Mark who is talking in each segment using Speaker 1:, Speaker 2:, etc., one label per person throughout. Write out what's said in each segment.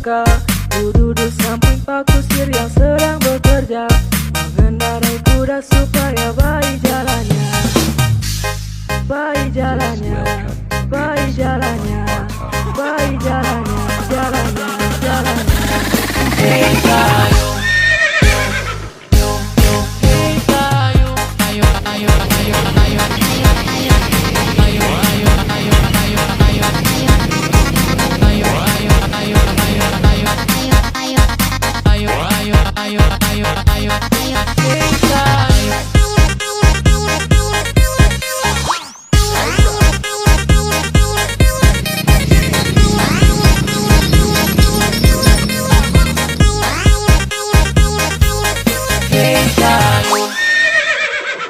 Speaker 1: muka. Ku duduk samping pak kusir yang sedang bekerja, mengendarai kuda supaya baik jalannya. Baik jalannya, baik jalannya, baik jalannya, jalannya, jalannya. Hey kayu, hey kayu, ayo, ayo, ayo, ayo, ayo, ayo, ayo, ayo, ayo, ayo, ayo, ayo, ayo, ayo, ayo, ayo, hey kayu.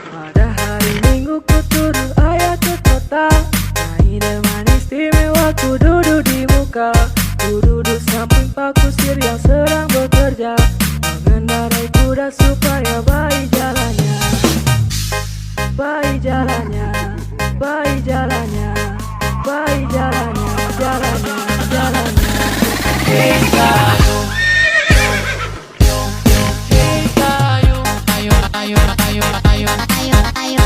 Speaker 1: Pada hari Minggu ku turun ayah ke kota, naik delman istimewa ku duduk di muka. Ku duduk samping pak kusir yang sedang bekerja, mengendarai kuda supaya baik jalannya. Baik jalannya, baik jalannya, baik jalannya, jalannya, jalannya. Hey kayu, hey kayu, ayo, ayo, ayo, ayo, ayo, ayo,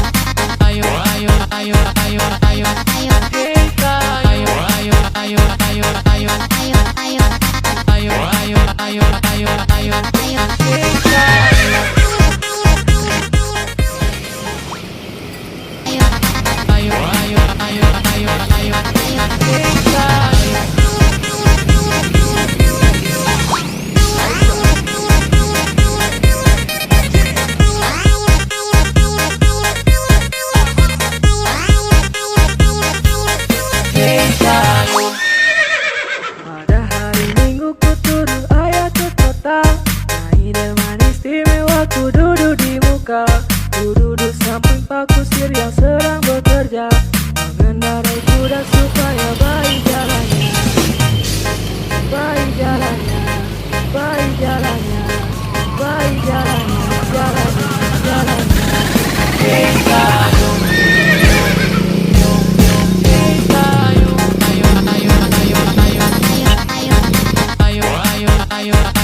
Speaker 1: ayo, ayo, ayo, ayo, ayo, ayo, hey kayu, ayo, ayo, ayo, ayo, ayo, ayo, ayo, ayo, ayo, ayo, ayo, ayo, hey kayu. Ayo, ayo, ayo, ayo, ayo, ayo, hey kayu. Pada hari Minggu ku turun ayah ke kota, naik delman istimewa ku duduk di muka. Ku duduk samping pak kusir yang sedang bekerja, mengendarai kuda supaya baik jalannya. Baik jalannya, baik jalannya, baik jalannya, jalannya, jalannya. Hey kayu, hey kayu, ayo, ayo, ayo, ayo, ayo, ayo, ayo, ayo, ayo.